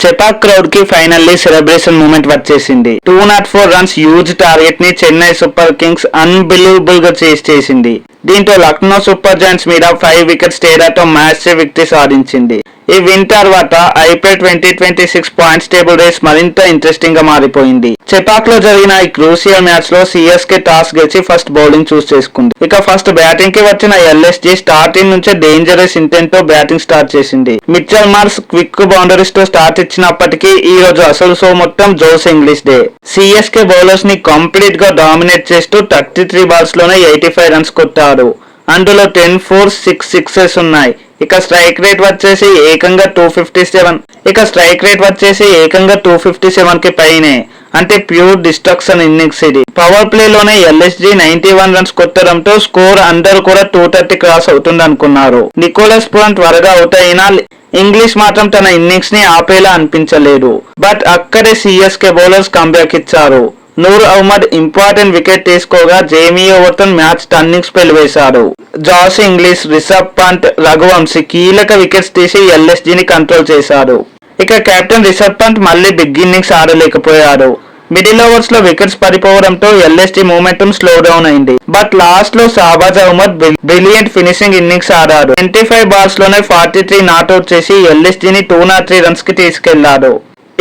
Chepauk crowd కి finally celebration moment వచ్చేసింది. 204 runs huge target ని చెన్నై సూపర్ కింగ్స్ అన్బిలీవబుల్ గా చేసింది. దీంతో లక్నో సూపర్ జైంట్స్ మీద 5 వికెట్స్ తేడాతో మ్యాచ్ విక్టరీ సాధించింది. ఈ విన్ తర్వాత ఐపీఎల్ 2026 పాయింట్స్ టేబుల్ రేస్ మరింత ఇంట్రెస్టింగ్ గా మారిపోయింది. చెపాక్ లో జరిగిన ఈ క్రూషియల్ మ్యాచ్ లో సిఎస్కే టాస్ గెలిచి ఫస్ట్ బౌలింగ్ చూస్ చేసుకుంది. ఇక ఫస్ట్ బ్యాటింగ్ కి వచ్చిన ఎల్ఎస్జీ స్టార్టింగ్ నుంచే డేంజరస్ ఇంటెంట్ తో బ్యాటింగ్ స్టార్ట్ చేసింది. మిచెల్ మార్ష్ క్విక్ బౌండరీస్ తో స్టార్ట్ ఇచ్చినప్పటికీ ఈ రోజు అసలు షో మొత్తం జోస్ ఇంగ్లీష్ డే. సిఎస్కే బౌలర్స్ ని కంప్లీట్ గా డామినేట్ చేస్తూ 33 బాల్స్ లోనే 85 రన్స్ కొట్టారు. అందులో 10 4 6 సిక్సెస్ ఉన్నాయి. ఇక స్ట్రైక్ రేట్ వచ్చేసి ఏకంగా 257 కి పైనే. అంటే ప్యూర్ డిస్ట్రక్షన్ ఇన్నింగ్స్ ఇది. పవర్ ప్లే లోనే ఎల్ఎస్జీ 91 రన్స్ కొట్టడంతో స్కోర్ అందరూ కూడా 230 క్రాస్ అవుతుంది అనుకున్నారు. నికోలస్ పురాన్ త్వరగా అవుట్ అయినా ఇంగ్లీష్ మాత్రం తన ఇన్నింగ్స్ ని ఆపేలా అనిపించలేదు. బట్ అక్కడే సిఎస్కే బౌలర్స్ కంబ్యాక్ ఇచ్చారు. నూర్ అహ్మద్ ఇంపార్టెంట్ వికెట్ తీసుకోగా Jamie Overton match turning spell వేశాడు. జాస్ ఇంగ్లీష్, రిషబ్ పంత్, రఘువంశీ కీలక వికెట్స్ తీసి ఎల్ఎస్జీని కంట్రోల్ చేశాడు. ఇక కెప్టెన్ రిషబ్ పంత్ మళ్లీ బిగ్ ఇన్నింగ్స్ ఆడలేకపోయాడు. మిడిల్ ఓవర్స్ లో వికెట్స్ పడిపోవడంతో ఎల్ఎస్జీ మూమెంటం స్లో డౌన్ అయింది. బట్ లాస్ట్ లో Shahbaz Ahmed brilliant finishing innings ఆడాడు. 25 బాల్స్ లోనే 43 నాట్అవుట్ చేసి ఎల్ఎస్జీని 203 రన్స్ కి తీసుకెళ్లాడు.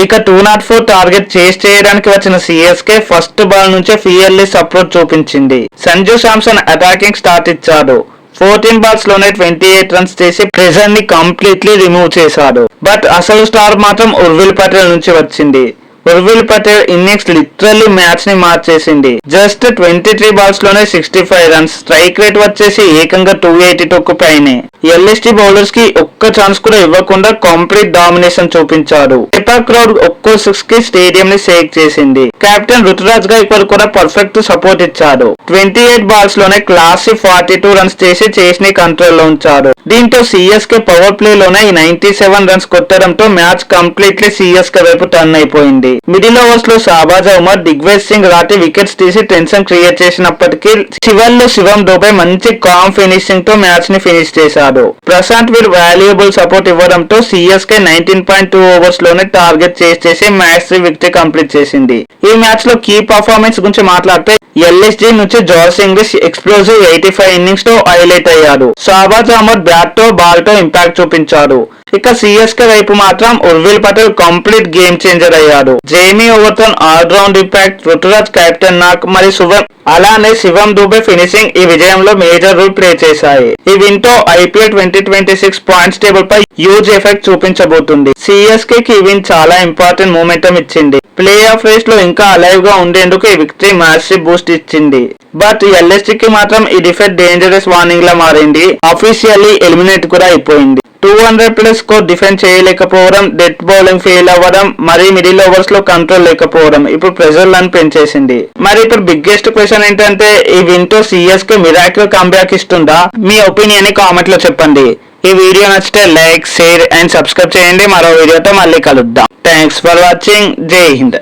ఇక 204 టార్గెట్ చేస్ చేయడానికి వచ్చిన సిఎస్కే ఫస్ట్ బాల్ నుంచే ఫియర్లెస్ అప్రోచ్ చూపించింది. సంజు శాంసన్ అటాకింగ్ స్టార్ట్ ఇచ్చాడు. 14 బాల్స్ లోనే 28 రన్స్ చేసి ప్రెజర్ ని కంప్లీట్లీ రిమూవ్ చేశాడు. బట్ అసలు స్టార్ మాత్రం ఉర్విల్ పటేల్ నుంచి వచ్చింది. Urvil Patel innings literally match ని మార్చేసింది. జస్ట్ 23 బాల్స్ లోనే 65 రన్స్, స్ట్రైక్ రేట్ వచ్చేసి ఏకంగా 282 కు పైనే. ఎల్ఎస్టీ బౌలర్స్ కి ఒక్క ఛాన్స్ కూడా ఇవ్వకుండా కంప్లీట్ డామినేషన్ చూపించాడు. చెపాక్ క్రౌడ్ ఒక్కో 6 కి స్టేడియం ని షేక్ చేసింది. కెప్టెన్ రుతురాజ్ గైక్వాడ్ కూడా పర్ఫెక్ట్ సపోర్ట్ ఇచ్చాడు. 28 బాల్స్ లోనే క్లాసీ 42 రన్స్ చేసి చేస్ ని కంట్రోల్ లో ఉంచాడు. దీంతో సిఎస్కే పవర్ ప్లే లోనే 97 రన్స్ కొట్టడంతో మ్యాచ్ కంప్లీట్లీ సిఎస్కే వైపు టర్న్ అయిపోయింది. మిడిల్ ఓవర్స్ లో షాబాజ్ అహ్మద్, దిగ్వేజ్ సింగ్ రాటి వికెట్స్ తీసి టెన్షన్ క్రియేట్ చేసినప్పటికీ చివర్లో శివం దుబే మంచి కామ్ ఫినిషింగ్ తో మ్యాచ్ ని ఫినిష్ చేశాడు. ప్రశాంత్ వీర్ వాల్యుయబుల్ సపోర్ట్ ఇవ్వడంతో సిఎస్కే 19.2 ఓవర్స్ లోనే టార్గెట్ చేసి మ్యాచ్ విక్టరీ కంప్లీట్ చేసింది. ఈ మ్యాచ్ లో కీ పర్ఫార్మెన్స్ గురించి మాట్లాడితే ఎల్ఎస్జీ నుంచి జాస్ ఇంగ్లీష్ ఎక్స్ప్లోజివ్ 85 ఇన్నింగ్స్ తో హైలైట్ అయ్యాడు. షాబాజ్ అహ్మద్ బ్యాట్ తో బాల్ తో ఇంపాక్ట్ చూపించాడు. ఇక సిఎస్కే వైపు మాత్రం Urvil Patel complete game changer అయ్యాడు. Jamie Overton all round impact, Ruturaj captain knock మరియు అలానే శివం దుబే ఫినిషింగ్ ఈ విజయంలో మేజర్ రోల్ ప్లే చేశాయి. ఈ విన్ తో ఐపీఎల్ 2026 పాయింట్స్ టేబుల్ పై హ్యూజ్ ఎఫెక్ట్ చూపించబోతుంది. సిఎస్కే కి ఈ విన్ చాలా ఇంపార్టెంట్ మూమెంటం ఇచ్చింది. ప్లే ఆఫ్ రేస్ లో ఇంకా అలైవ్ గా ఉండేందుకు ఈ విక్టరీ మ్యాచ్ బూస్ట్ ఇచ్చింది. బట్ ఎల్ఎస్జీ కి మాత్రం ఈ డిఫెక్ట్ డేంజరస్ వార్నింగ్ లా మారింది. అఫీషియల్లీ ఎలిమినేట్ కూడా అయిపోయింది. 200+ స్కోర్ డిఫెండ్ చేయలేకపోవడం, డెత్ బౌలింగ్ ఫెయిల్ అవ్వడం, మరి మిడిల్ ఓవర్స్ లో కంట్రోల్ లేకపోవడం ఇప్పుడు ప్రెజర్ లను పెంచేసింది. మరి ఇప్పుడు బిగ్గెస్ట్ క్వశ్చన్ ఏంటంటే ఈ విన్ తో సిఎస్కే మిరాకిల్ కంబ్యాక్ ఇస్తుందా? మీ ఒపీనియన్ ని కామెంట్ లో చెప్పండి. ఈ వీడియో నచ్చితే లైక్, షేర్ అండ్ సబ్స్క్రైబ్ చేయండి. మరో వీడియోతో మళ్ళీ కలుద్దాం. Thanks for watching. జై హింద్.